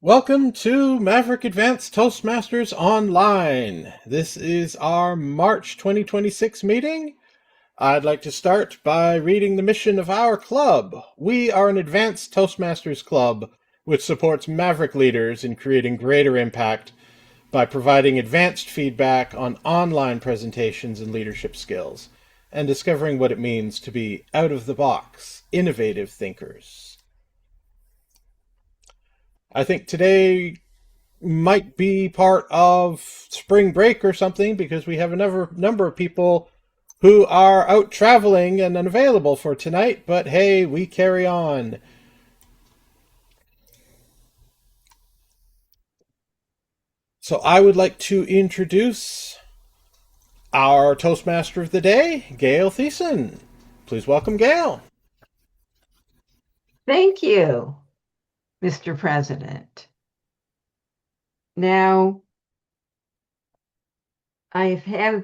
Welcome to Maverick Advanced Toastmasters Online. This is our March 2026 meeting. I'd like to start by reading the mission of our club. We are an advanced Toastmasters club which supports Maverick leaders in creating greater impact by providing advanced feedback on online presentations and leadership skills, and discovering what it means to be out-of-the-box, innovative thinkers. I think today might be part of spring break or something because we have a number of people who are out traveling and unavailable for tonight, but hey, we carry on. So I would like to introduce our Toastmaster of the day, Doug Thiessen. Please welcome Gail. Thank you, Mr. President. Now, I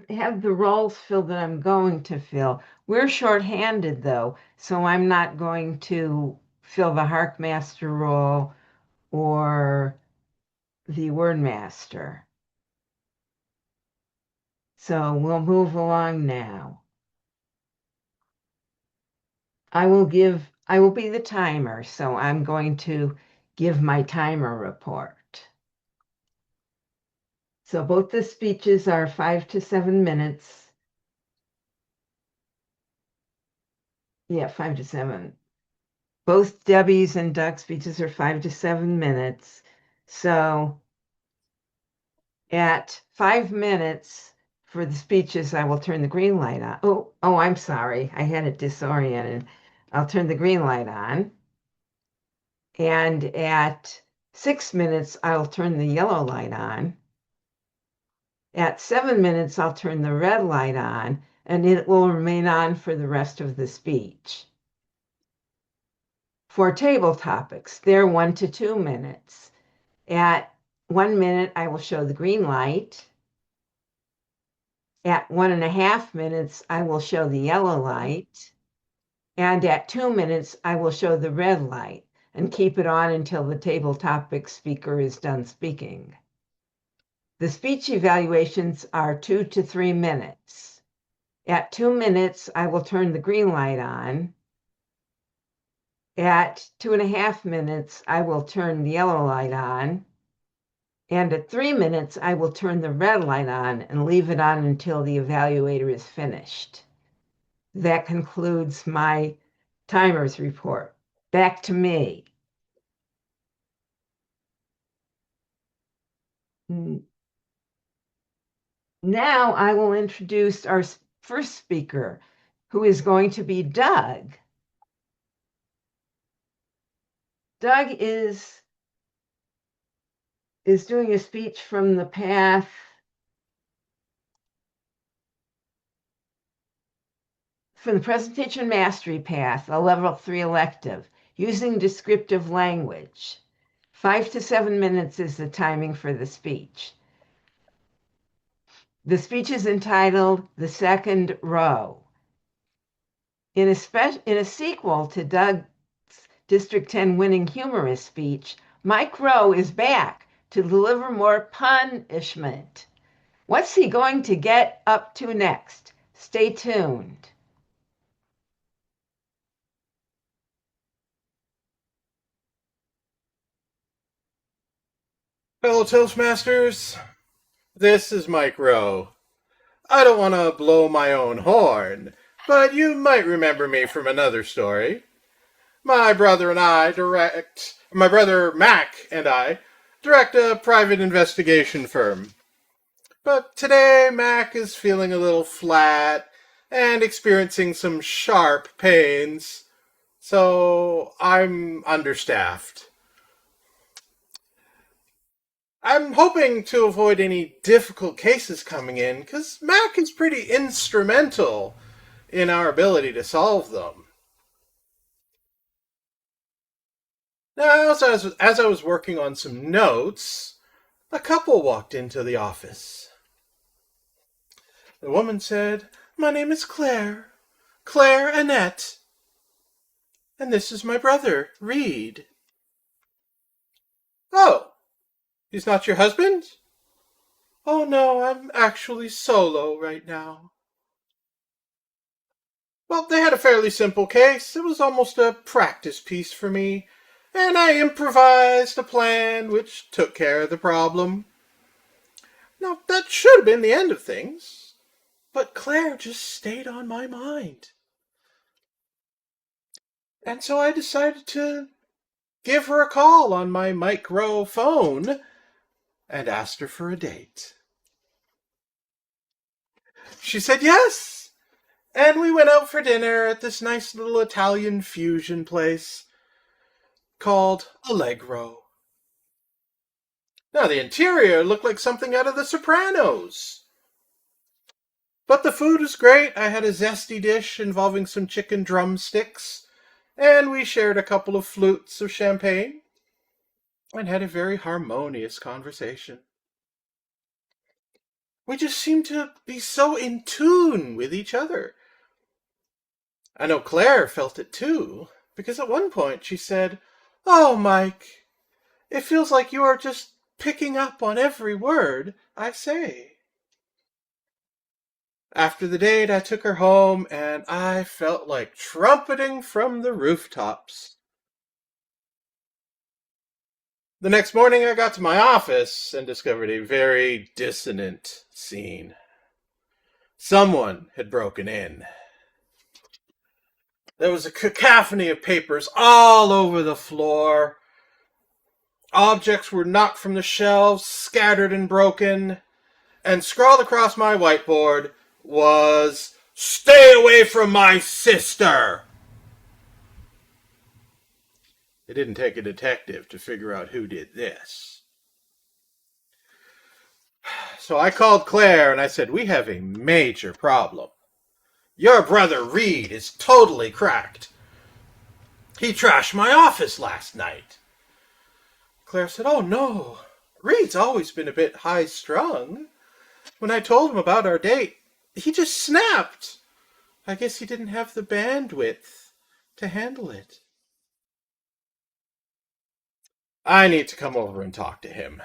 have the roles filled that I'm going to fill. We're shorthanded, though, so I'm not going to fill the Harkmaster role or the Wordmaster. So we'll move along now. I will be the timer, so I'm going to give my timer report. So both the speeches are 5 to 7 minutes. Yeah, 5 to 7. Both Debbie's and Doug's speeches are 5 to 7 minutes. So at 5 minutes for the speeches, I will turn the green light on. Oh, I'm sorry. I had it disoriented. I'll turn the green light on. And at 6 minutes, I'll turn the yellow light on. At 7 minutes, I'll turn the red light on, and it will remain on for the rest of the speech. For table topics, they're 1 to 2 minutes. At 1 minute, I will show the green light. At 1.5 minutes, I will show the yellow light. And at 2 minutes, I will show the red light and keep it on until the table topic speaker is done speaking. The speech evaluations are 2 to 3 minutes. At 2 minutes, I will turn the green light on. At 2.5 minutes, I will turn the yellow light on. And at 3 minutes, I will turn the red light on and leave it on until the evaluator is finished. That concludes my timers report. Back to me. Now I will introduce our first speaker, who is going to be Doug. Doug is doing a speech from the path from the Presentation Mastery Path, a Level 3 elective, using descriptive language. 5 to 7 minutes is the timing for the speech. The speech is entitled The Second Row. In a sequel to Doug's District 10 winning humorous speech, Mike Rowe is back to deliver more punishment. What's he going to get up to next? Stay tuned. Fellow Toastmasters, this is Mike Rowe. I don't want to blow my own horn, but you might remember me from another story. My brother Mac and I direct a private investigation firm. But today Mac is feeling a little flat and experiencing some sharp pains, so I'm understaffed. I'm hoping to avoid any difficult cases coming in, because Mac is pretty instrumental in our ability to solve them. Now, as I was working on some notes, a couple walked into the office. The woman said, "My name is Claire Annette, and this is my brother, Reed." "Oh, He's not your husband? Oh no, I'm actually solo right now. Well, they had a fairly simple case. It was almost a practice piece for me, and I improvised a plan which took care of the problem. Now, that should have been the end of things, but Claire just stayed on my mind. And so I decided to give her a call on my micro phone and asked her for a date. She said yes, and we went out for dinner at this nice little Italian fusion place called Allegro. Now, the interior looked like something out of The Sopranos. But the food was great. I had a zesty dish involving some chicken drumsticks, and we shared a couple of flutes of champagne and had a very harmonious conversation. We just seemed to be so in tune with each other. I know Claire felt it too, because at one point she said, "Oh, Mike, it feels like you are just picking up on every word I say." After the date, I took her home, and I felt like trumpeting from the rooftops. The next morning, I got to my office and discovered a very dissonant scene. Someone had broken in. There was a cacophony of papers all over the floor. Objects were knocked from the shelves, scattered and broken, and scrawled across my whiteboard was, "Stay away from my sister!" It didn't take a detective to figure out who did this. So I called Claire and I said, "We have a major problem. Your brother Reed is totally cracked. He trashed my office last night." Claire said, "Oh no, Reed's always been a bit high-strung. When I told him about our date, he just snapped. I guess he didn't have the bandwidth to handle it. I need to come over and talk to him."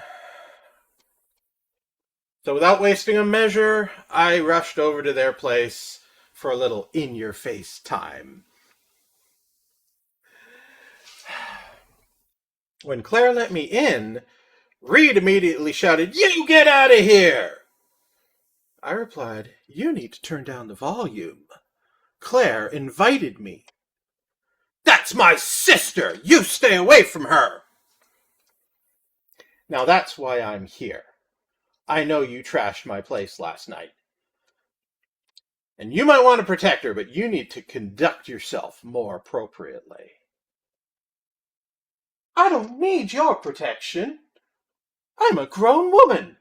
So without wasting a measure, I rushed over to their place for a little in-your-face time. When Claire let me in, Reed immediately shouted, "You get out of here!" I replied, "You need to turn down the volume. Claire invited me." "That's my sister! You stay away from her!" "Now that's why I'm here. I know you trashed my place last night. And you might want to protect her, but you need to conduct yourself more appropriately." "I don't need your protection. I'm a grown woman."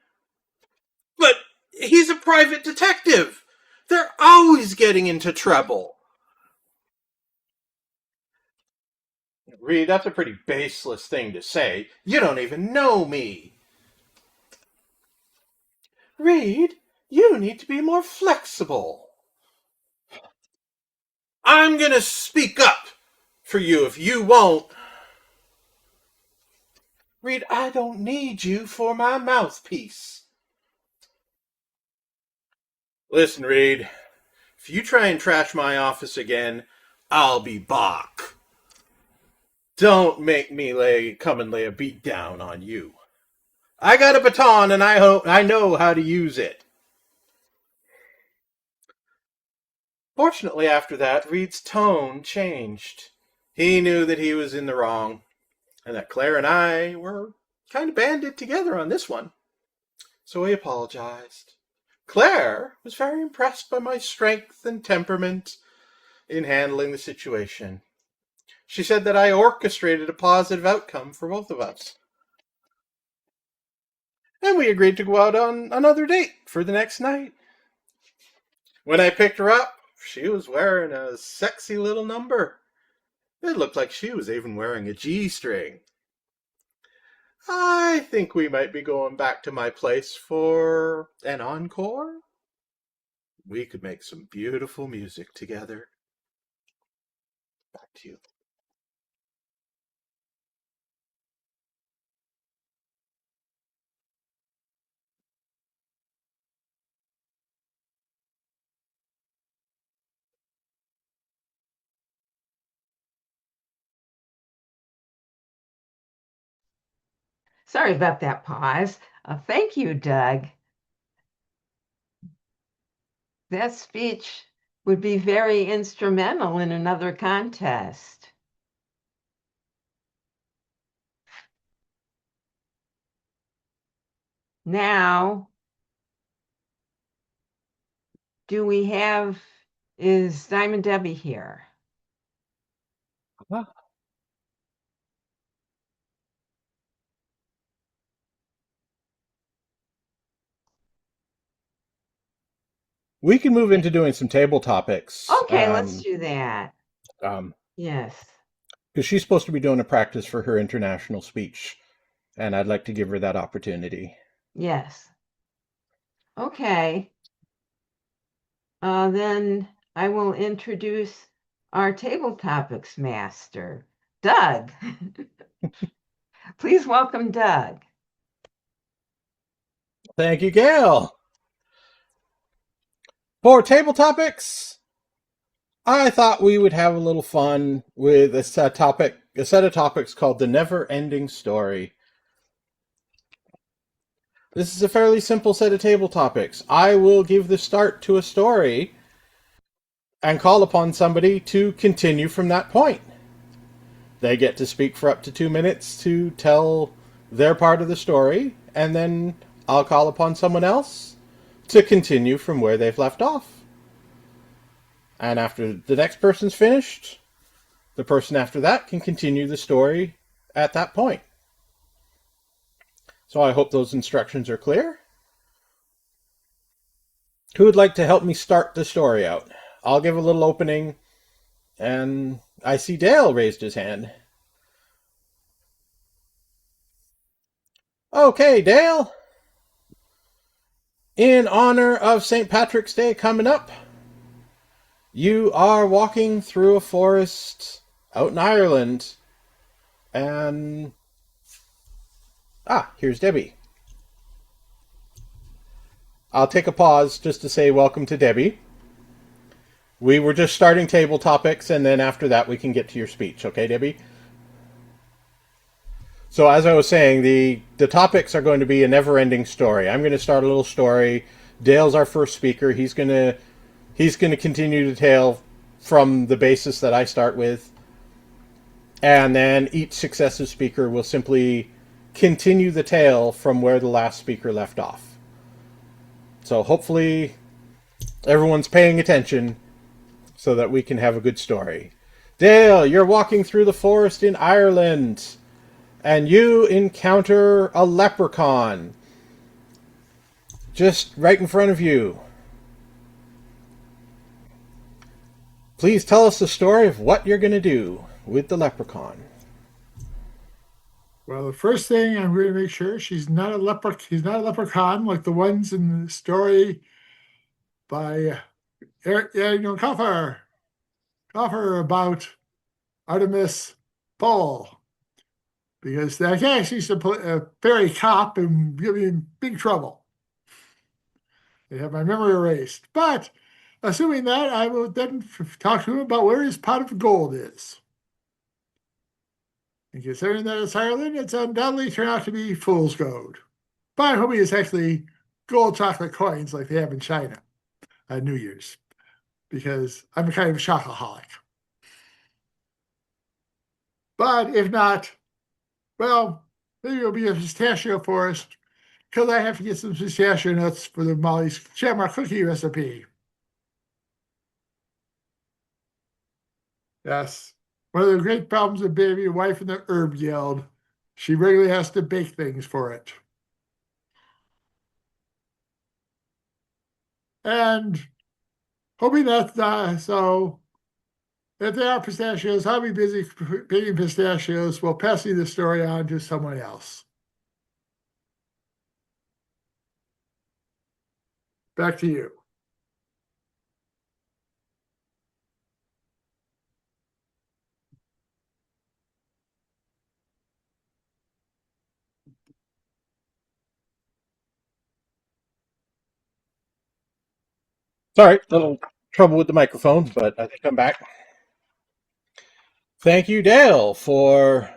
"But he's a private detective. They're always getting into trouble." "Reed, that's a pretty baseless thing to say. You don't even know me." "Reed, you need to be more flexible." "I'm going to speak up for you if you won't." "Reed, I don't need you for my mouthpiece." "Listen, Reed, if you try and trash my office again, I'll be back. Don't make me come and lay a beat down on you. I got a baton and I know how to use it." Fortunately, after that, Reed's tone changed. He knew that he was in the wrong, and that Claire and I were kind of banded together on this one. So he apologized. Claire was very impressed by my strength and temperament in handling the situation. She said that I orchestrated a positive outcome for both of us. And we agreed to go out on another date for the next night. When I picked her up, she was wearing a sexy little number. It looked like she was even wearing a G-string. I think we might be going back to my place for an encore. We could make some beautiful music together. Back to you. Sorry about that pause. Thank you, Doug. That speech would be very instrumental in another contest. Now, is Diamond Debbie here? We can move into doing some table topics. Okay, let's do that. Yes. Because she's supposed to be doing a practice for her international speech, and I'd like to give her that opportunity. Yes. Okay. Then I will introduce our table topics master, Doug. Please welcome Doug. Thank you, Gail. For table topics, I thought we would have a little fun with a set of topics called the never-ending story. This is a fairly simple set of table topics. I will give the start to a story and call upon somebody to continue from that point. They get to speak for up to 2 minutes to tell their part of the story, and then I'll call upon someone else to continue from where they've left off. And after the next person's finished, the person after that can continue the story at that point. So I hope those instructions are clear. Who would like to help me start the story out? I'll give a little opening, and I see Dale raised his hand. Okay, Dale. In honor of St. Patrick's Day coming up, you are walking through a forest out in Ireland, and here's Debbie. I'll take a pause just to say welcome to Debbie. We were just starting table topics, and then after that we can get to your speech. Okay, Debbie? So as I was saying, the topics are going to be a never-ending story. I'm going to start a little story. Dale's our first speaker. He's going to continue to tell from the basis that I start with. And then each successive speaker will simply continue the tale from where the last speaker left off. So hopefully everyone's paying attention so that we can have a good story. Dale, you're walking through the forest in Ireland, and you encounter a leprechaun just right in front of you. Please tell us the story of what you're going to do with the leprechaun. Well, the first thing I'm going to make sure he's not a leprechaun like the ones in the story by Coffer about Artemis Paul, because that guy actually a fairy cop and give me in big trouble. They have my memory erased. But assuming that, I will then talk to him about where his pot of gold is. And considering that it's Ireland, it's undoubtedly turned out to be fool's gold. But I hope it's actually gold chocolate coins like they have in China at New Year's, because I'm a kind of chocoholic. But if not, well, maybe it'll be a pistachio forest, because I have to get some pistachio nuts for the Molly's Shamrock cookie recipe. Yes. One of the great problems of being a wife in the herb guild, she regularly has to bake things for it. And hoping that, so if they are pistachios, I'll be busy baking pistachios while passing the story on to someone else. Back to you. Sorry, a little trouble with the microphone, but I think I'm back. Thank you, Dale, for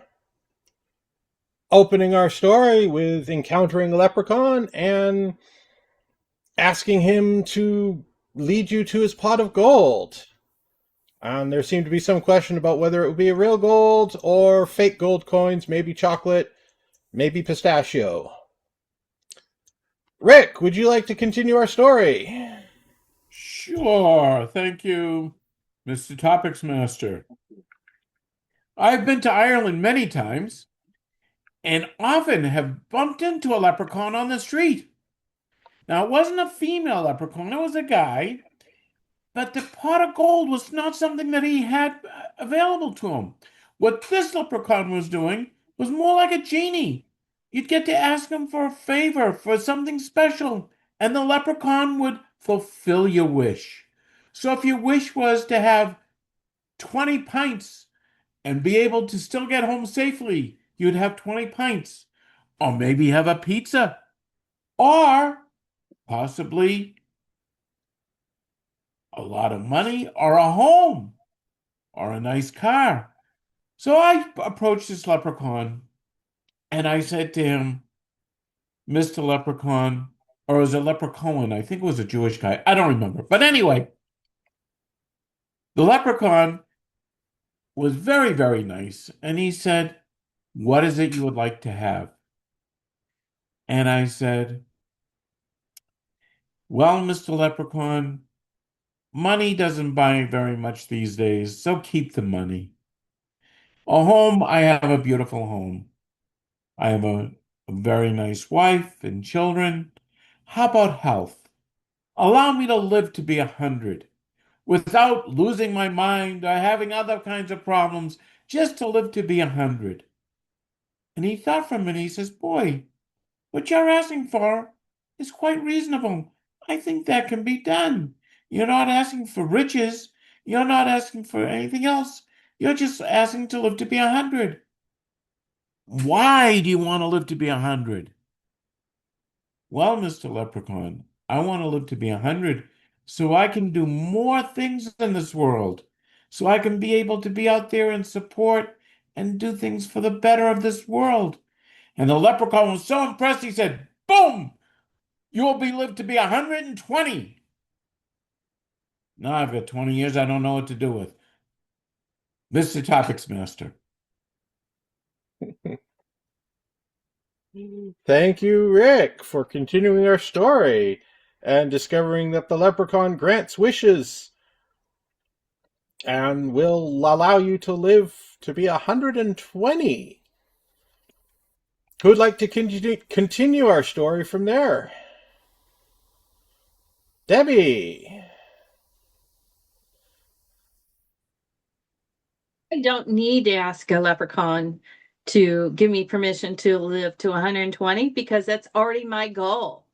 opening our story with encountering a leprechaun and asking him to lead you to his pot of gold. And there seemed to be some question about whether it would be a real gold or fake gold coins, maybe chocolate, maybe pistachio. Rick, would you like to continue our story? Sure, thank you, Mr. Topics Master. I've been to Ireland many times and often have bumped into a leprechaun on the street. Now, it wasn't a female leprechaun, it was a guy, but the pot of gold was not something that he had available to him. What this leprechaun was doing was more like a genie. You'd get to ask him for a favor, for something special, and the leprechaun would fulfill your wish. So if your wish was to have 20 pints and be able to still get home safely, you'd have 20 pints. Or maybe have a pizza. Or possibly a lot of money, or a home, or a nice car. So I approached this leprechaun and I said to him, Mr. Leprechaun, or was it Leprechaun? I think it was a Jewish guy. I don't remember. But anyway, the leprechaun was very, very nice. And he said, what is it you would like to have? And I said, well, Mr. Leprechaun, money doesn't buy very much these days, so keep the money. A home, I have a beautiful home. I have a very nice wife and children. How about health? Allow me to live to be 100 without losing my mind or having other kinds of problems, just to live to be 100. And he thought for a minute, he says, boy, what you're asking for is quite reasonable. I think that can be done. You're not asking for riches. You're not asking for anything else. You're just asking to live to be 100. Why do you want to live to be 100? Well, Mr. Leprechaun, I want to live to be 100 so I can do more things in this world, so I can be able to be out there and support and do things for the better of this world. And the leprechaun was so impressed, he said, boom, you will be lived to be 120. Now I've got 20 years I don't know what to do with. Mr. Topics Master. Thank you, Rick, for continuing our story and discovering that the leprechaun grants wishes and will allow you to live to be 120. Who'd like to continue our story from there? Debbie. I don't need to ask a leprechaun to give me permission to live to 120 because that's already my goal.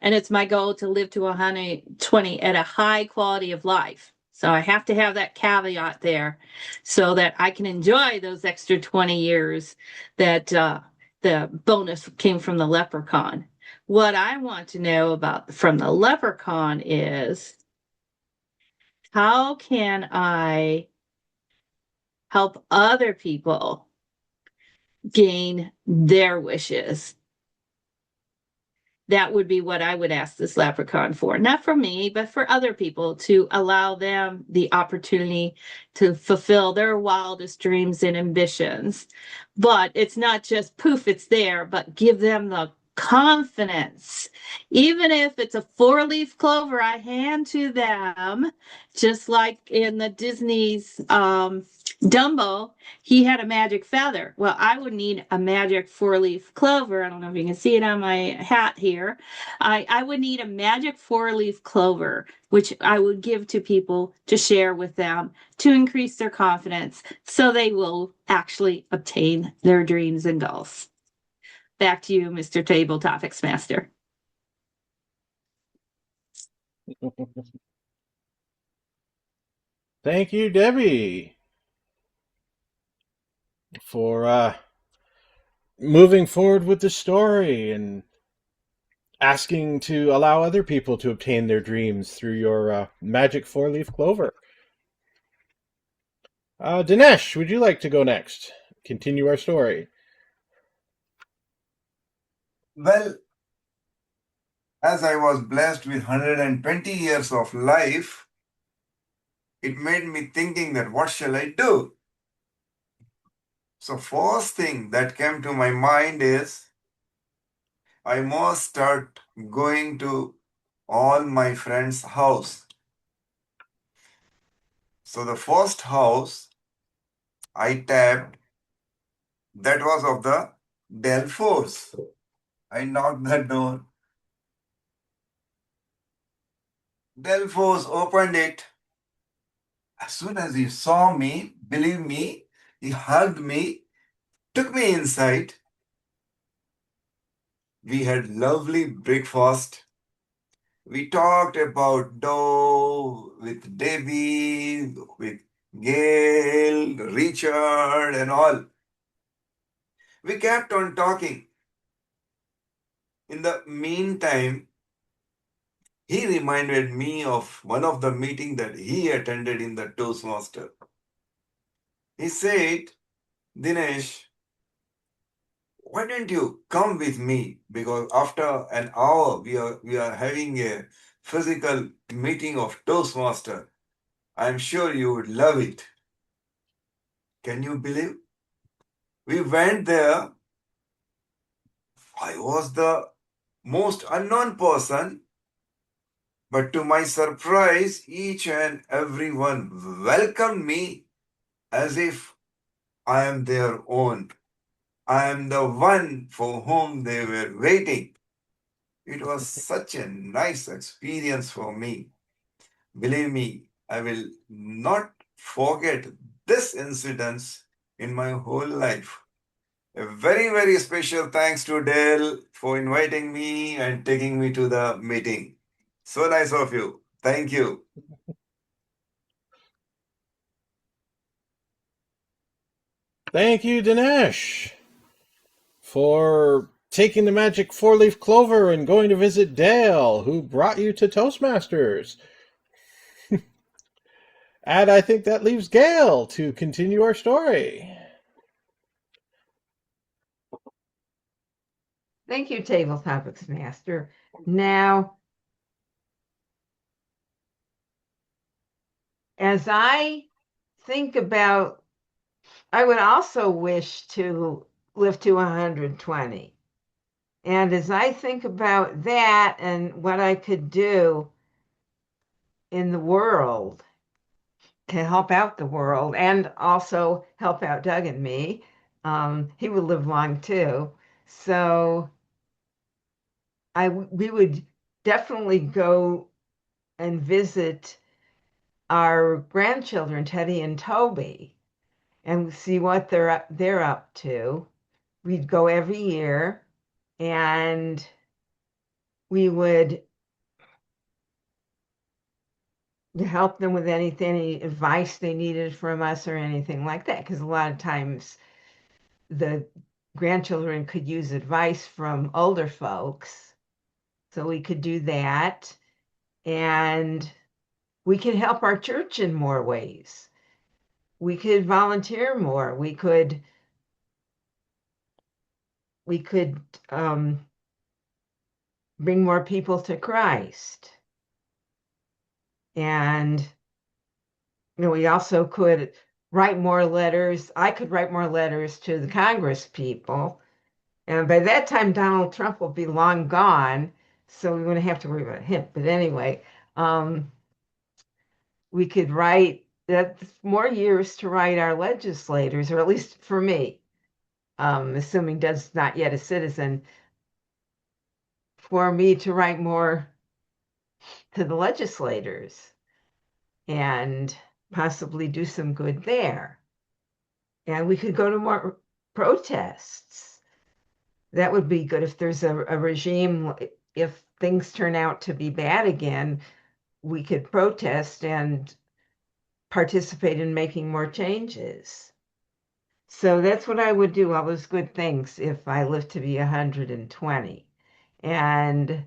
And it's my goal to live to 120 at a high quality of life. So I have to have that caveat there so that I can enjoy those extra 20 years that the bonus came from the leprechaun. What I want to know about from the leprechaun is how can I help other people gain their wishes? That would be what I would ask this leprechaun for. Not for me, but for other people, to allow them the opportunity to fulfill their wildest dreams and ambitions. But it's not just poof, it's there, but give them the confidence. Even if it's a 4-leaf clover I hand to them, just like in the Disney's Dumbo, he had a magic feather. Well, I would need a magic 4-leaf clover. I don't know if you can see it on my hat here. I would need a magic 4-leaf clover, which I would give to people to share with them to increase their confidence so they will actually obtain their dreams and goals. Back to you, Mr. Table Topics Master. Thank you, Debbie, for moving forward with the story and asking to allow other people to obtain their dreams through your magic 4-leaf clover. Dinesh, would you like to go next? Continue our story. Well, as I was blessed with 120 years of life, it made me thinking that what shall I do? So first thing that came to my mind is I must start going to all my friends' house. So the first house I tapped, that was of the Dell Force. I knocked the door. Dell Force opened it. As soon as he saw me, believe me, he hugged me, took me inside. We had lovely breakfast. We talked about Doe with Debbie, with Gail, Richard, and all. We kept on talking. In the meantime, he reminded me of one of the meetings that he attended in the Toastmaster. He said, Dinesh, why don't you come with me? Because after an hour, we are having a physical meeting of Toastmaster. I'm sure you would love it. Can you believe? We went there. I was the most unknown person, but to my surprise, each and everyone welcomed me as if I am their own. I am the one for whom they were waiting. It was such a nice experience for me. Believe me, I will not forget this incident in my whole life. A very, very special thanks to Dale for inviting me and taking me to the meeting. So nice of you. Thank you. Thank you, Dinesh, for taking the magic four-leaf clover and going to visit Dale, who brought you to Toastmasters. And I think that leaves Gail to continue our story. Thank you, Table Topics Master. Now, as I think about, I would also wish to live to 120. And as I think about that and what I could do in the world to help out the world and also help out Doug and me, he would live long too. So we would definitely go and visit our grandchildren, Teddy and Toby, and see what they're up to. We'd go every year, and we would help them with anything, any advice they needed from us or anything like that. Because a lot of times the grandchildren could use advice from older folks. So we could do that. And we could help our church in more ways. We could volunteer more. We could bring more people to Christ. And we also could write more letters. I could write more letters to the Congress people. And by that time, Donald Trump will be long gone. So we wouldn't have to worry about him. But anyway, we could write that's more years to write our legislators, or at least for me, assuming Doug's not yet a citizen, for me to write more to the legislators and possibly do some good there. And we could go to more protests. That would be good if there's a regime, if things turn out to be bad again, we could protest and participate in making more changes. So that's what I would do, all those good things, if I lived to be 120. And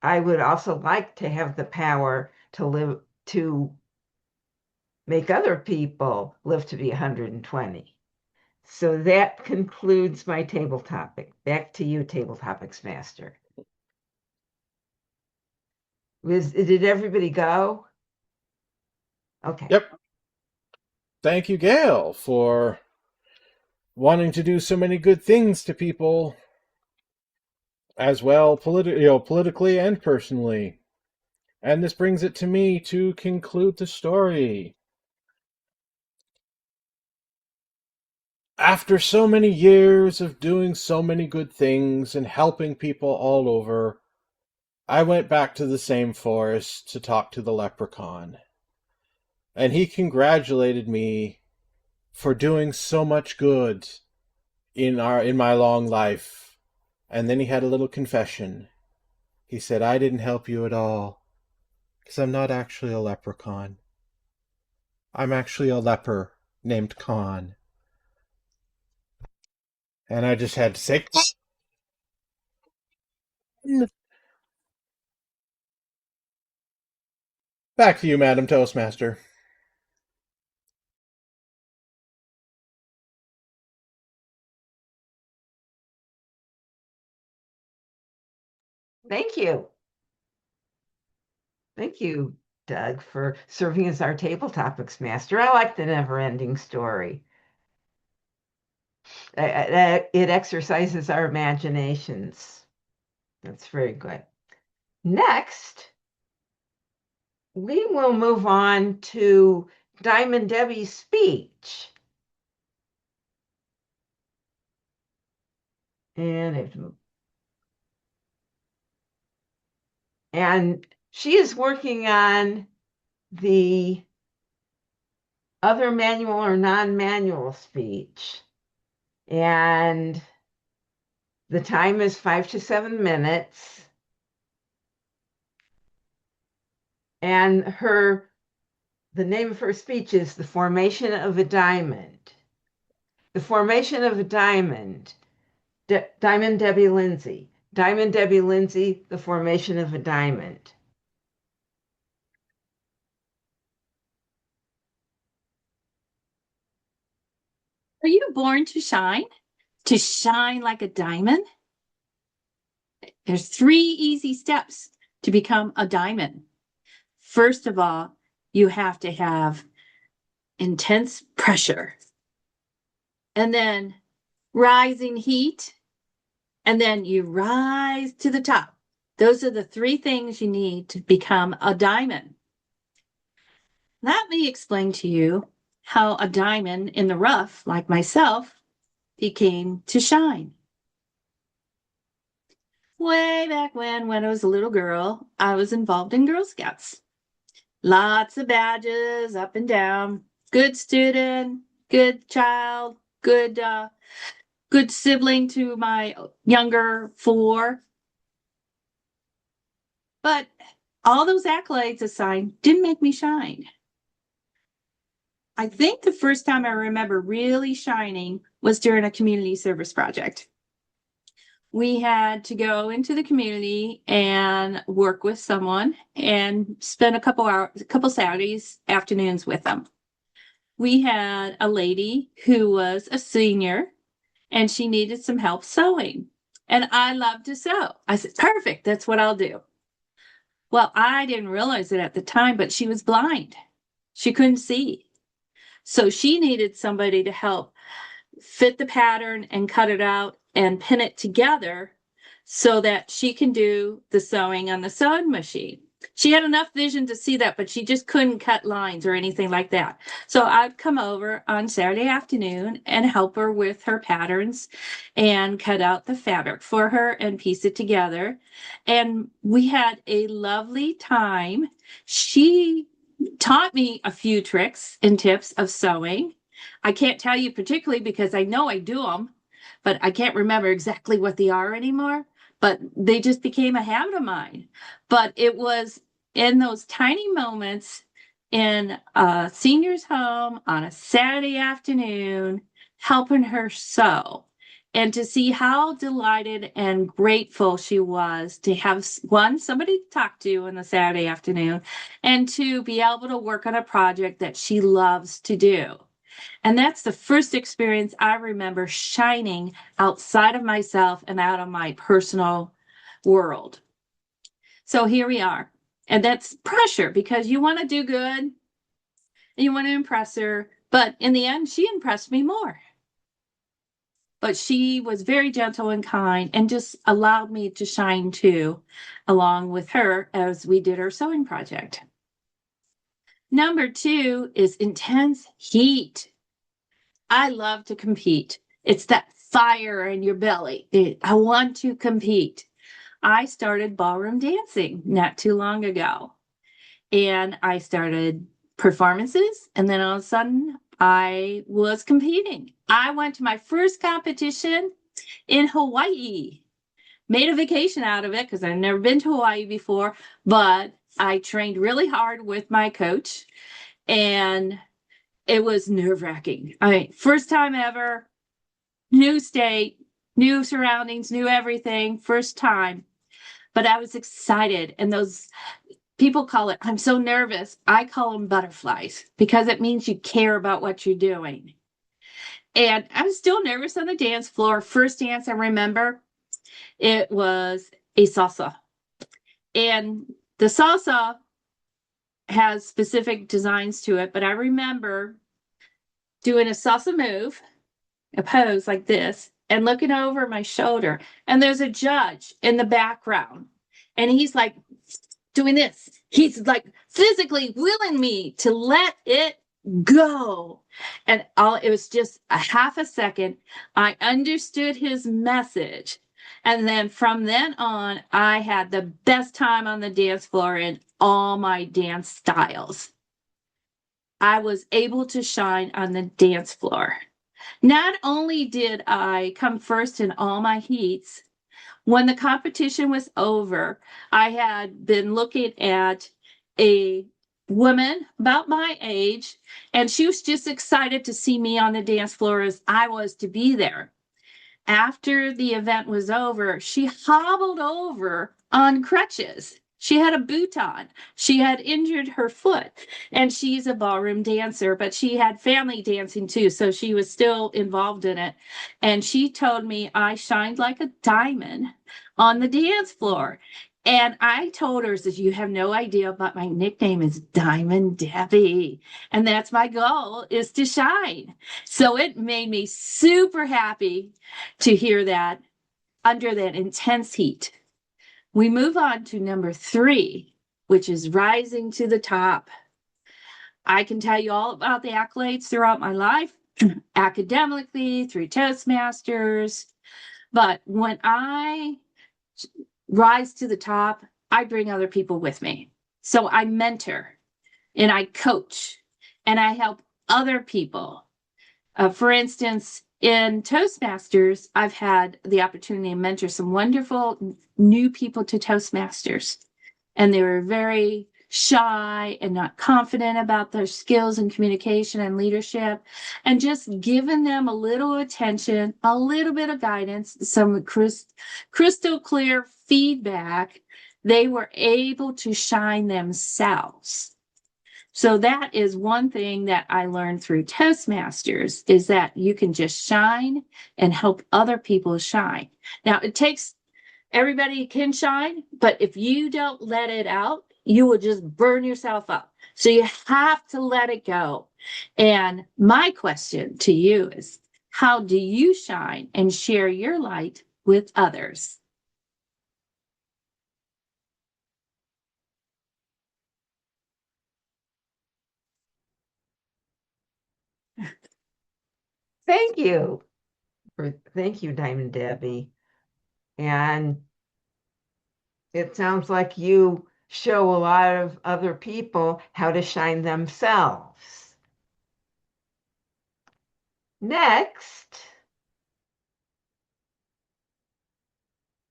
I would also like to have the power to make other people live to be 120. So that concludes my table topic. Back to you, Table Topics Master. Did everybody go? Okay. Yep. Thank you, Gail, for wanting to do so many good things to people as well, politically and personally. And this brings it to me to conclude the story. After so many years of doing so many good things and helping people all over, I went back to the same forest to talk to the leprechaun. And he congratulated me for doing so much good in my long life. And then he had a little confession. He said, I didn't help you at all, because I'm not actually a leprechaun. I'm actually a leper named Khan. And I just had to say, back to you, Madam Toastmaster. Thank you. Thank you, Doug, for serving as our Table Topics Master. I like the never-ending story. It exercises our imaginations. That's very good. Next, we will move on to Diamond Debbie's speech. And she is working on the other manual or non-manual speech. And the time is 5 to 7 minutes. And the name of her speech is The Formation of a Diamond. The Formation of a Diamond. Diamond Debbie Lindsey. Diamond Debbie Lindsey, The Formation of a Diamond. Are you born to shine? To shine like a diamond? There's 3 easy steps to become a diamond. First of all, you have to have intense pressure, and then rising heat, and then you rise to the top. Those are the 3 things you need to become a diamond. Let me explain to you how a diamond in the rough, like myself, became to shine. Way back when I was a little girl, I was involved in Girl Scouts. Lots of badges up and down. Good student, good child, good sibling to my younger 4. But all those accolades assigned didn't make me shine. I think the first time I remember really shining was during a community service project. We had to go into the community and work with someone and spend a couple Saturdays, afternoons with them. We had a lady who was a senior and she needed some help sewing. And I love to sew. I said, perfect, that's what I'll do. Well, I didn't realize it at the time, but she was blind. She couldn't see. So she needed somebody to help fit the pattern and cut it out and pin it together so that she can do the sewing on the sewing machine. She had enough vision to see that, but she just couldn't cut lines or anything like that. So I'd come over on Saturday afternoon and help her with her patterns and cut out the fabric for her and piece it together. And we had a lovely time. She taught me a few tricks and tips of sewing. I can't tell you particularly because I know I do them, but I can't remember exactly what they are anymore. But they just became a habit of mine. But it was in those tiny moments in a senior's home on a Saturday afternoon, helping her sew. And to see how delighted and grateful she was to have, 1, somebody to talk to on the Saturday afternoon, and 2, be able to work on a project that she loves to do. And that's the first experience I remember shining outside of myself and out of my personal world. So here we are. And that's pressure because you want to do good and you want to impress her. But in the end, she impressed me more. But she was very gentle and kind and just allowed me to shine too, along with her as we did our sewing project. Number 2 is intense heat. I love to compete. It's that fire in your belly. I want to compete. I started ballroom dancing not too long ago. And I started performances. And then all of a sudden, I was competing. I went to my first competition in Hawaii. Made a vacation out of it because I've never been to Hawaii before. But I trained really hard with my coach. And it was nerve-wracking. First time ever, new state, new surroundings, new everything, first time. But I was excited. And those people call it, I'm so nervous. I call them butterflies because it means you care about what you're doing. And I was still nervous on the dance floor. First dance I remember, it was a salsa. And the salsa has specific designs to it, but I remember doing a salsa move, a pose like this, and looking over my shoulder. And there's a judge in the background. And he's like doing this. He's like physically willing me to let it go. And it was just a half a second. I understood his message. And then from then on, I had the best time on the dance floor in all my dance styles. I was able to shine on the dance floor. Not only did I come first in all my heats, when the competition was over, I had been looking at a woman about my age, and she was just excited to see me on the dance floor as I was to be there. After the event was over, she hobbled over on crutches. She had a boot on. She had injured her foot, and she's a ballroom dancer, but she had family dancing too, so she was still involved in it. And she told me I shined like a diamond on the dance floor. And I told her, says, you have no idea, but my nickname is Diamond Debbie. And that's my goal, is to shine. So it made me super happy to hear that under that intense heat. We move on to number 3, which is rising to the top. I can tell you all about the accolades throughout my life, academically, through Toastmasters. But when I rise to the top, I bring other people with me. So I mentor and I coach and I help other people. For instance, in Toastmasters, I've had the opportunity to mentor some wonderful new people to Toastmasters. And they were very shy and not confident about their skills in communication and leadership. And just giving them a little attention, a little bit of guidance, some crystal clear feedback, they were able to shine themselves. So that is one thing that I learned through Toastmasters, is that you can just shine and help other people shine. Now, everybody can shine, but if you don't let it out, you will just burn yourself up. So you have to let it go. And my question to you is, how do you shine and share your light with others? Thank you. Thank you, Diamond Debbie. And it sounds like you show a lot of other people how to shine themselves. Next,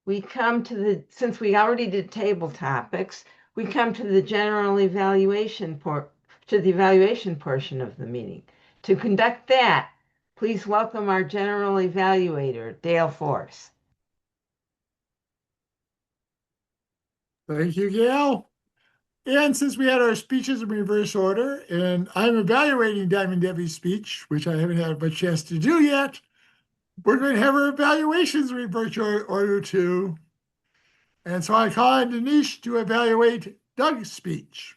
we come to since we already did table topics, we come to the evaluation portion of the meeting. To conduct that, please welcome our general evaluator, Dale Force. Thank you, Gail. And since we had our speeches in reverse order, and I'm evaluating Diamond Debbie's speech, which I haven't had a chance to do yet, we're going to have our evaluations in reverse order too. And so I call on Denise to evaluate Doug's speech.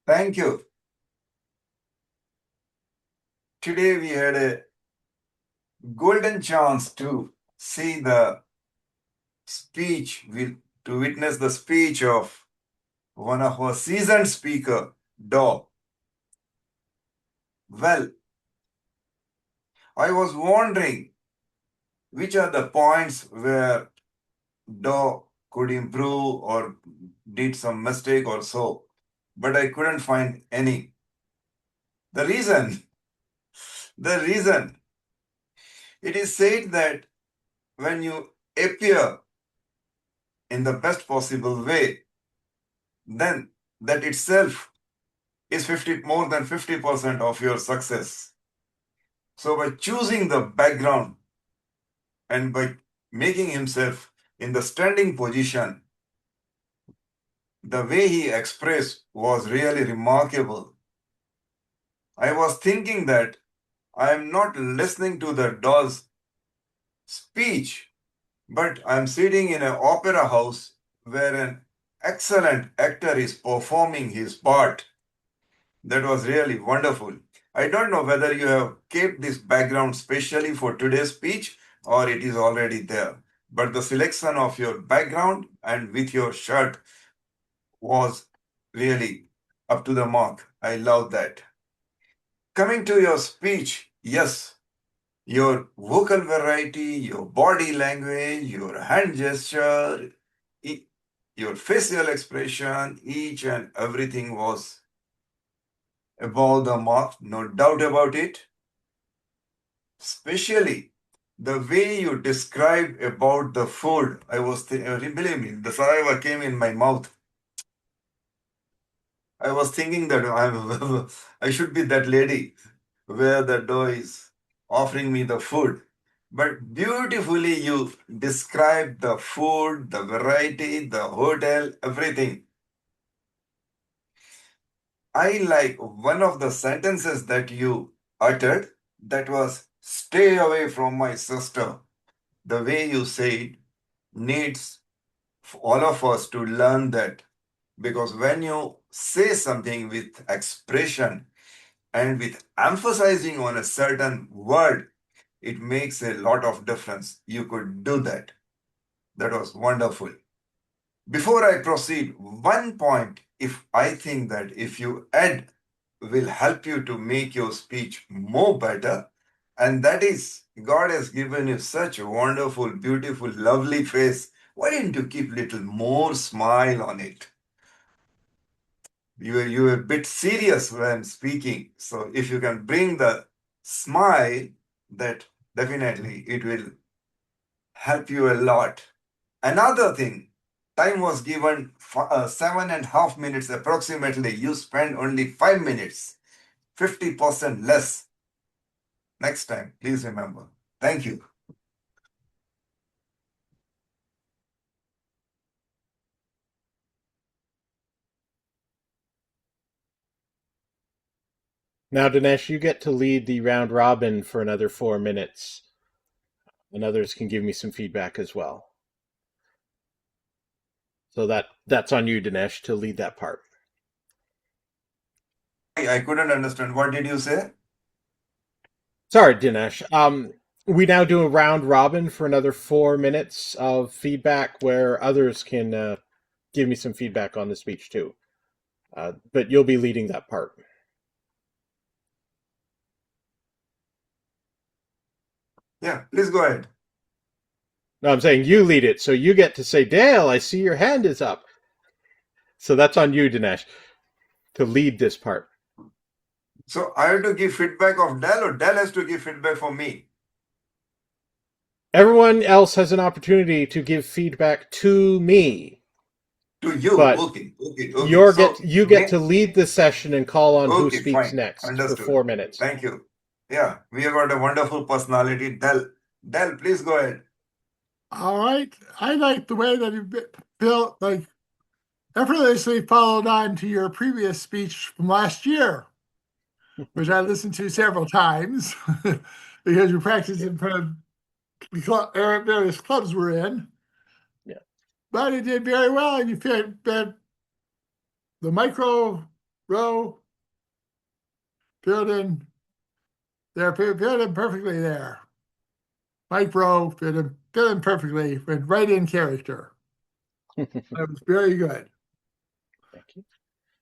Thank you. Today we had a golden chance to see the speech, to witness the speech of one of our seasoned speaker, Doug. Well, I was wondering which are the points where Doug could improve or did some mistake or so, but I couldn't find any. The reason, it is said that when you appear in the best possible way, then that itself is more than 50% of your success. So by choosing the background and by making himself in the standing position, the way he expressed was really remarkable. I was thinking that I am not listening to the Dawes speech, but I'm sitting in an opera house where an excellent actor is performing his part. That was really wonderful. I don't know whether you have kept this background specially for today's speech or it is already there. But the selection of your background and with your shirt was really up to the mark. I love that. Coming to your speech, yes, your vocal variety, your body language, your hand gesture, your facial expression, each and everything was above the mark, no doubt about it. Especially the way you described about the food, I was believe me, the saliva came in my mouth. I was thinking that I should be that lady where the dough is offering me the food. But beautifully you described the food, the variety, the hotel, everything. I like one of the sentences that you uttered that was, "Stay away from my sister." The way you said needs all of us to learn that, because when you say something with expression and with emphasizing on a certain word, it makes a lot of difference. You could do that. That was wonderful. Before I proceed, one point, if I think that if you add, will help you to make your speech more better, and that is, God has given you such a wonderful, beautiful, lovely face. Why didn't you keep little more smile on it? You're a bit serious when speaking. So if you can bring the smile, that definitely it will help you a lot. Another thing, time was given 7.5 minutes approximately. You spend only 5 minutes, 50% less. Next time, please remember. Thank you. Now, Dinesh, you get to lead the round robin for another 4 minutes, and others can give me some feedback as well. So that's on you, Dinesh, to lead that part. I couldn't understand. What did you say? Sorry, Dinesh. We now do a round robin for another 4 minutes of feedback where others can give me some feedback on the speech too. But you'll be leading that part. Yeah, please go ahead. No, I'm saying you lead it, so you get to say, Dale, I see your hand is up. So that's on you, Dinesh, to lead this part. So I have to give feedback of Dell, or Dell has to give feedback for me? Everyone else has an opportunity to give feedback to me. To you. But Okay. you get to lead the session and call on who speaks fine. next Understood. for 4 minutes. Thank you. Yeah, we have got a wonderful personality, Dell. Del, please go ahead. All right. I like the way that you built, like, effortlessly followed on to your previous speech from last year, which I listened to several times because you practiced in front of the various clubs we're in. Yeah. But it did very well, and you fit the micro row filled in there, filled in perfectly there. Micro fit in perfectly, went right in character. That was very good. Thank you.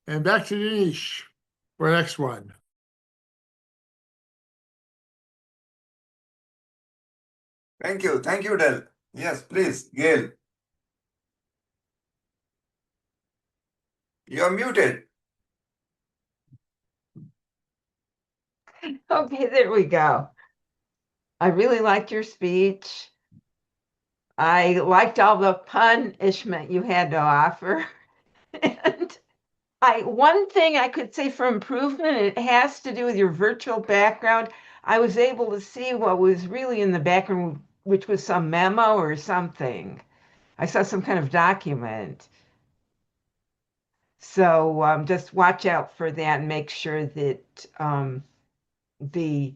And back to Denise for the next one. Thank you. Thank you, Del. Yes, please, Gail. You're muted. Okay, there we go. I really liked your speech. I liked all the punishment you had to offer. And one thing I could say for improvement, it has to do with your virtual background. I was able to see what was really in the background, which was some memo or something. I saw some kind of document. So just watch out for that and make sure that the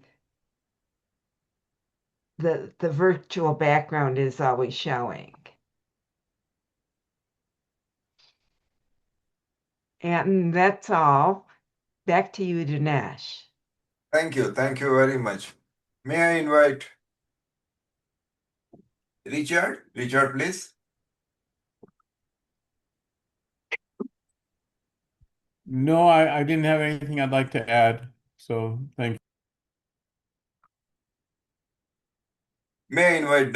the virtual background is always showing. And that's all. Back to you, Dinesh. Thank you. Thank you very much. May I invite Richard? Richard, please. No, I didn't have anything I'd like to add. So thank you. May I invite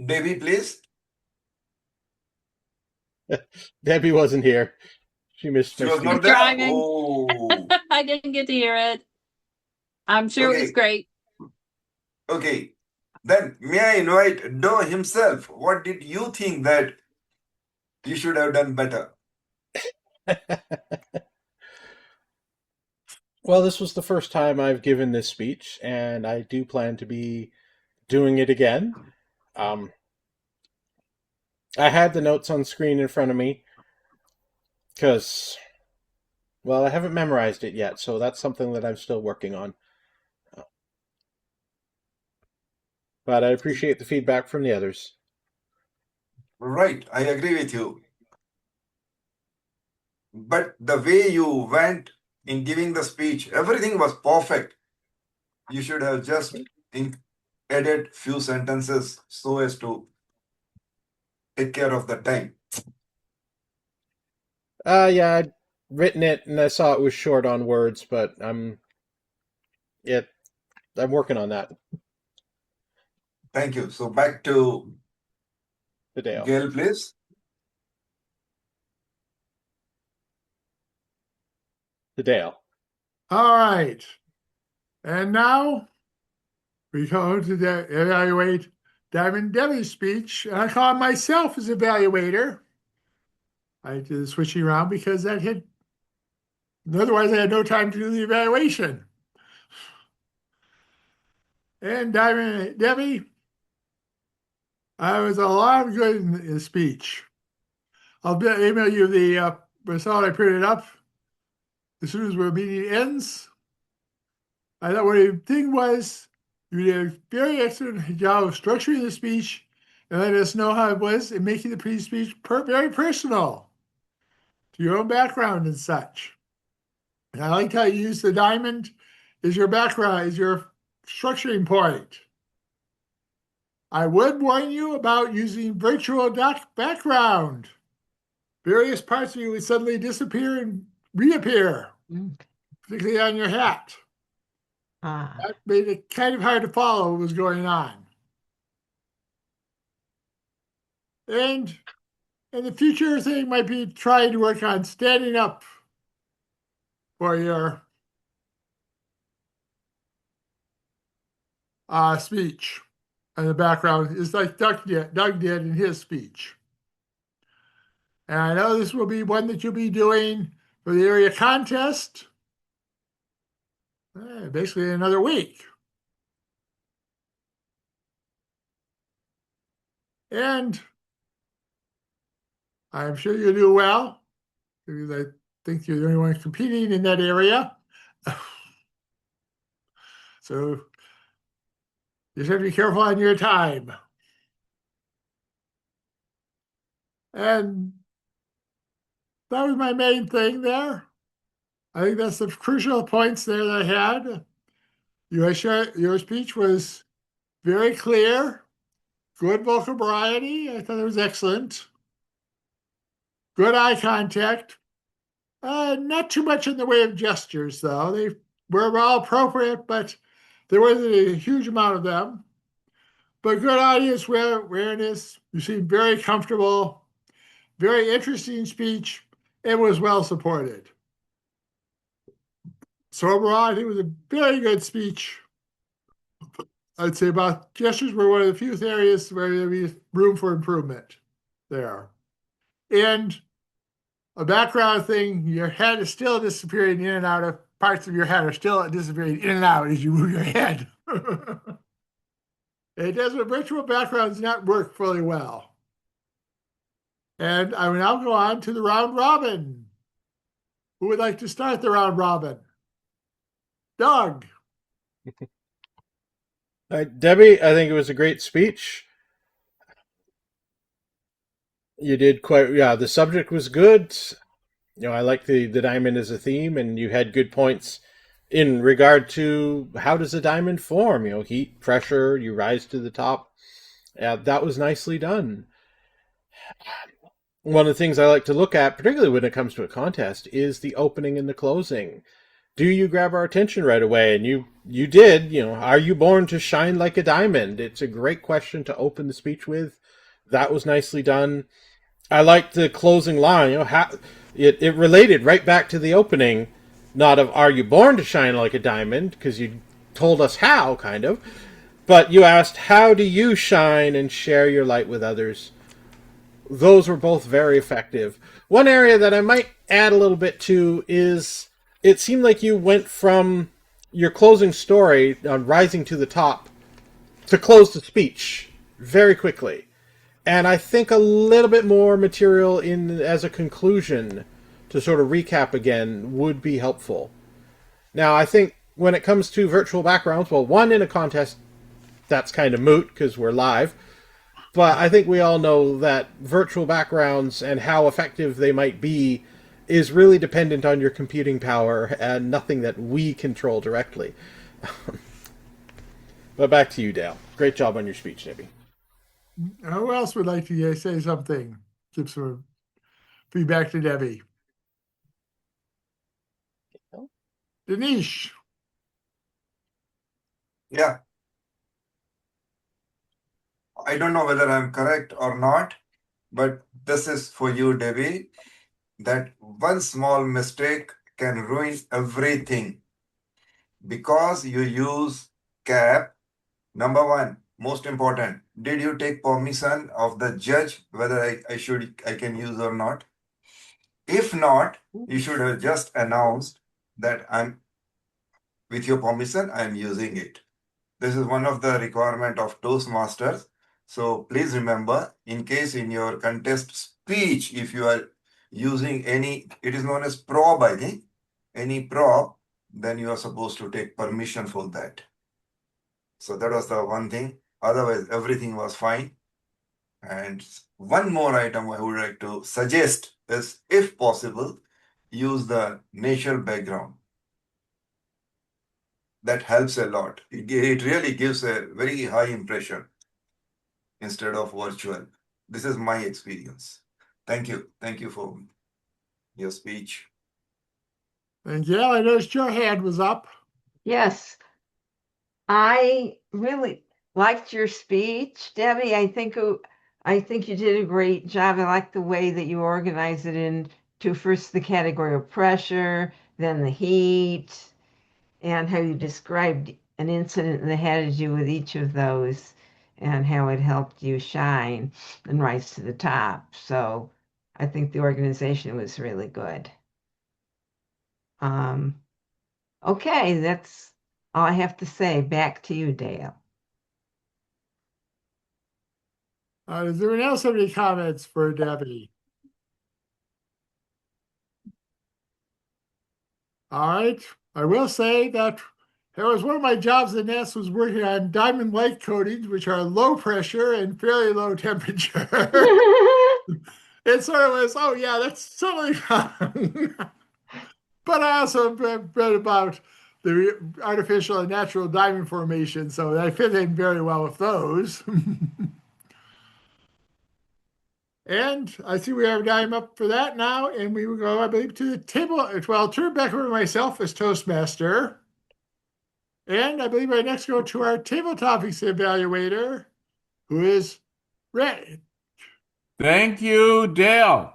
Debbie, please? Debbie wasn't here. She missed She my was speech. not there? Driving. Oh, I didn't get to hear it. I'm sure it was okay. great. Okay. Then may I invite Doe himself? What did you think that you should have done better? Well, this was the first time I've given this speech, and I do plan to be doing it again. I had the notes on screen in front of me because, well, I haven't memorized it yet, so that's something that I'm still working on. But I appreciate the feedback from the others. Right, I agree with you. But the way you went in giving the speech, everything was perfect. You should have just added few sentences so as to take care of the time. Yeah, I'd written it and I saw it was short on words, but I'm working on that. Thank you. So back to Hideo. Gail, please. Hideo. All right. And now we go to evaluate Diamond Debbie's speech. And I call myself as evaluator. I did the switching around because otherwise I had no time to do the evaluation. And Diamond Debbie, I was a lot of good in the speech. I'll email you the result I printed up as soon as our meeting ends. I thought what the thing was, you did a very excellent job of structuring the speech and let us know how it was in making the speech very personal to your own background and such. And I liked how you used the diamond as your background, as your structuring point. I would warn you about using virtual background. Various parts of you would suddenly disappear and reappear, particularly on your hat. That made it kind of hard to follow what was going on. And the future thing might be trying to work on standing up for your speech. And the background is like Doug did in his speech. And I know this will be one that you'll be doing for the area contest basically in another week. And I'm sure you do well, because I think you're the only one competing in that area. So you just have to be careful on your time. And that was my main thing there. I think that's the crucial points there that I had. Your speech was very clear, good vocal variety. I thought it was excellent. Good eye contact. Not too much in the way of gestures, though. They were all appropriate, but there wasn't a huge amount of them. But good audience awareness. You seemed very comfortable, very interesting speech. It was well supported. So overall, I think it was a very good speech. I'd say about gestures were one of the few areas where there was room for improvement there. And a background thing, your head is still disappearing in and out of parts of your head are still disappearing in and out as you move your head. It does with virtual backgrounds not work fully well. And I will now go on to the round robin. Who would like to start the round robin? Doug. Debbie, I think it was a great speech. You did quite, yeah, the subject was good. I like the diamond as a theme, and you had good points in regard to how does a diamond form? Heat, pressure, you rise to the top. That was nicely done. One of the things I like to look at, particularly when it comes to a contest, is the opening and the closing. Do you grab our attention right away? And you did. Are you born to shine like a diamond? It's a great question to open the speech with. That was nicely done. I liked the closing line. It related right back to the opening, not of are you born to shine like a diamond, because you told us how, kind of, but you asked how do you shine and share your light with others. Those were both very effective. One area that I might add a little bit to is it seemed like you went from your closing story on rising to the top to close the speech very quickly. And I think a little bit more material as a conclusion to sort of recap again would be helpful. Now, I think when it comes to virtual backgrounds, well, one, in a contest, that's kind of moot because we're live. But I think we all know that virtual backgrounds and how effective they might be is really dependent on your computing power and nothing that we control directly. But back to you, Dale. Great job on your speech, Debbie. Who else would like to say something? Give some feedback to Debbie. Denise. Yeah. I don't know whether I'm correct or not, but this is for you, Debbie, that one small mistake can ruin everything because you use cap. Number one, most important, did you take permission of the judge whether I can use or not? If not, you should have just announced that with your permission, I'm using it. This is one of the requirement of Toastmasters. So please remember, in case in your contest speech, if you are using it is known as prop, I think, any prop, then you are supposed to take permission for that. So that was the one thing. Otherwise, everything was fine. And one more item I would like to suggest is, if possible, use the natural background. That helps a lot. It really gives a very high impression instead of virtual. This is my experience. Thank you. Thank you for your speech. And yeah, I noticed your hand was up. Yes, I really liked your speech, Debbie. I think you did a great job. I like the way that you organized it into first the category of pressure, then the heat, and how you described an incident that had to do with each of those and how it helped you shine and rise to the top. So I think the organization was really good. Okay, that's all I have to say. Back to you, Dale. Does anyone else have any comments for Debbie? All right. I will say that it was one of my jobs in NES was working on diamond light coatings, which are low pressure and fairly low temperature. It sort of was, oh yeah, that's totally fine. But I also read about the artificial and natural diamond formation, so I fit in very well with those. And I see we have time up for that now, and we will go, I believe, to the table. Well, I'll turn back over to myself as Toastmaster. And I believe I next go to our table topics evaluator, who is Ray. Thank you, Dale.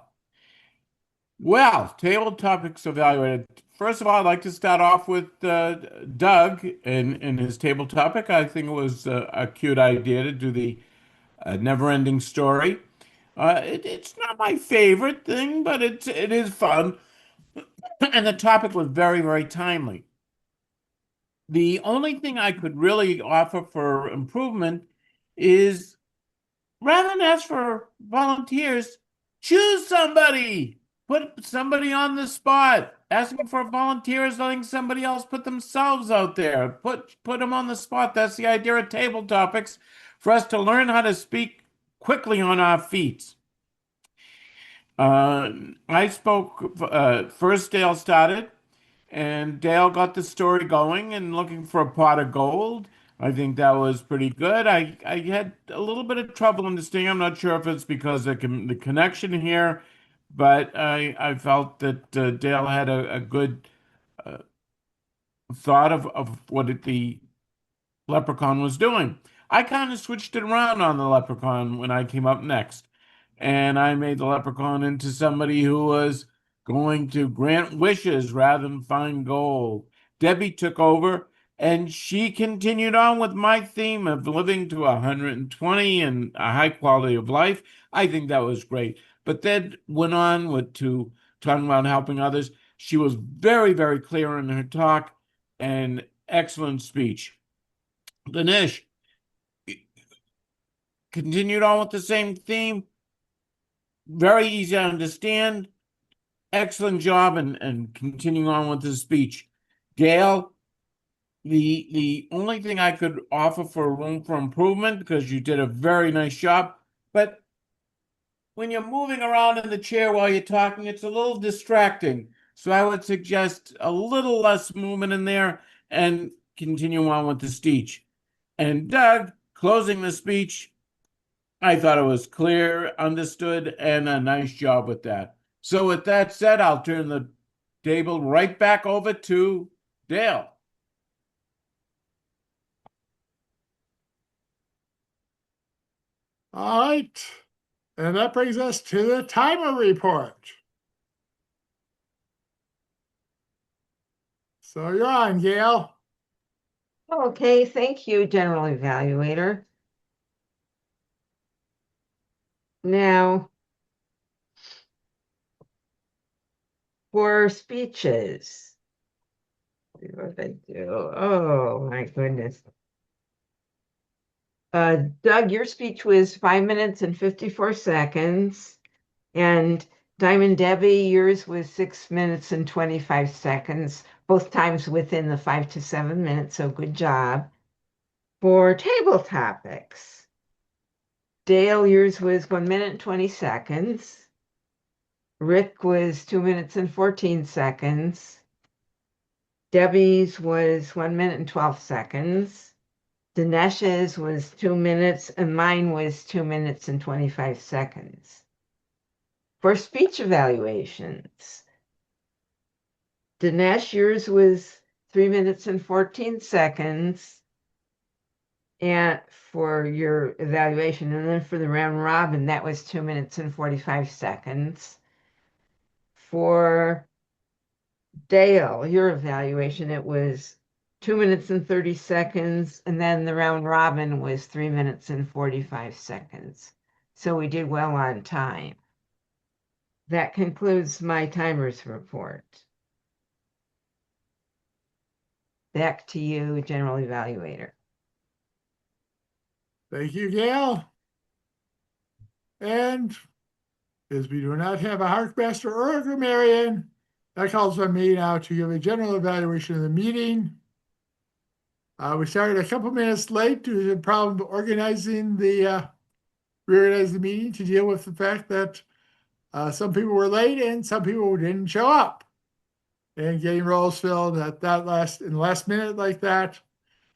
Well, table topics evaluated. First of all, I'd like to start off with Doug in his table topic. I think it was a cute idea to do the never-ending story. It's not my favorite thing, but it is fun, and the topic was very, very timely. The only thing I could really offer for improvement is rather than ask for volunteers, choose somebody. Put somebody on the spot. Asking for volunteers, letting somebody else put themselves out there. Put them on the spot. That's the idea of table topics, for us to learn how to speak quickly on our feet. I spoke first. Dale started, and Dale got the story going and looking for a pot of gold. I think that was pretty good. I had a little bit of trouble understanding. I'm not sure if it's because of the connection here, but I felt that Dale had a good thought of what the leprechaun was doing. I kind of switched it around on the leprechaun when I came up next. And I made the leprechaun into somebody who was going to grant wishes rather than find gold. Debbie took over and she continued on with my theme of living to 120 and a high quality of life. I think that was great. But then went on to talking about helping others. She was very, very clear in her talk and excellent speech. Dinesh continued on with the same theme. Very easy to understand. Excellent job and continuing on with his speech. Gail, the only thing I could offer for room for improvement, because you did a very nice job, but when you're moving around in the chair while you're talking, it's a little distracting. So I would suggest a little less movement in there and continue on with the speech. And Doug, closing the speech, I thought it was clear, understood, and a nice job with that. So with that said, I'll turn the table right back over to Dale. All right. And that brings us to the timer report. So you're on, Gail. Okay, thank you, General Evaluator. Now, for speeches, see what I do. Oh my goodness. Doug, your speech was 5 minutes and 54 seconds. And Diamond Debbie, yours was 6 minutes and 25 seconds, both times within the 5 to 7 minutes. So good job. For table topics, Dale, yours was 1 minute and 20 seconds. Rick was 2 minutes and 14 seconds. Debbie's was 1 minute and 12 seconds. Dinesh's was 2 minutes, and mine was 2 minutes and 25 seconds. For speech evaluations, Dinesh, yours was 3 minutes and 14 seconds. And for your evaluation, and then for the round robin, that was 2 minutes and 45 seconds. For Dale, your evaluation, it was 2 minutes and 30 seconds, and then the round robin was 3 minutes and 45 seconds. So we did well on time. That concludes my timers report. Back to you, General Evaluator. Thank you, Gail. And as we do not have a Harkmaster or a grammarian, that calls on me now to give a general evaluation of the meeting. We started a couple minutes late due to the problem of reorganizing the meeting to deal with the fact that some people were late and some people didn't show up. And getting roles filled in the last minute like that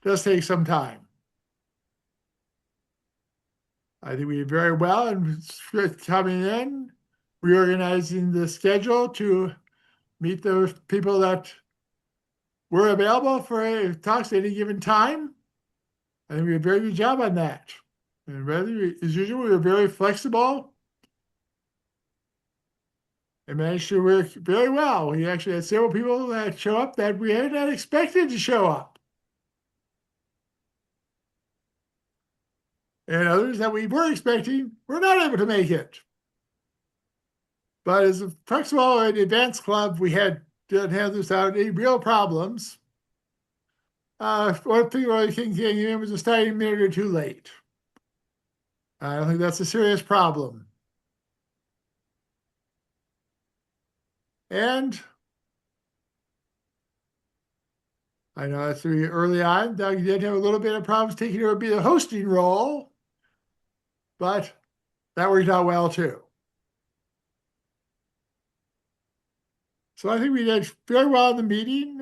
does take some time. I think we did very well in coming in, reorganizing the schedule to meet those people that were available for talks at any given time. I think we did a very good job on that. And as usual, we were very flexible and managed to work very well. We actually had several people that show up that we had not expected to show up. And others that we were expecting were not able to make it. But as a flexible and advanced club, we didn't have this without any real problems. One thing I think came in was a starting minute or two late. I don't think that's a serious problem. And I know that's really early on. Doug did have a little bit of problems taking over the hosting role, but that worked out well too. So I think we did very well in the meeting.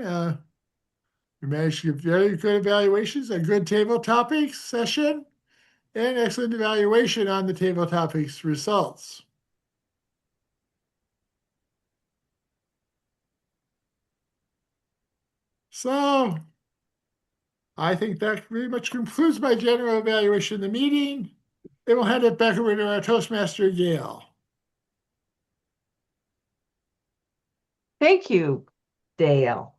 We managed to get very good evaluations, a good table topics session, and excellent evaluation on the table topics results. So I think that pretty much concludes my general evaluation of the meeting. Then we'll hand it back over to our Toastmaster, Gail. Thank you, Dale.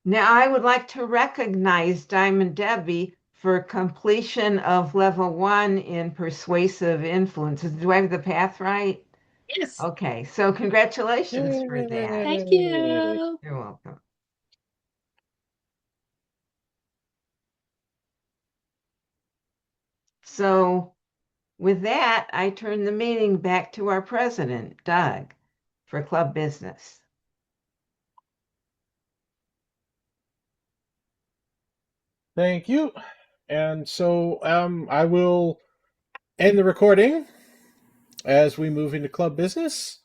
Now I would like to recognize Diamond Debbie for completion of level 1 in persuasive influences. Do I have the path right? Yes. Okay, so congratulations for that. Thank you. You're welcome. So with that, I turn the meeting back to our president, Doug, for club business. Thank you. And so I will end the recording as we move into club business.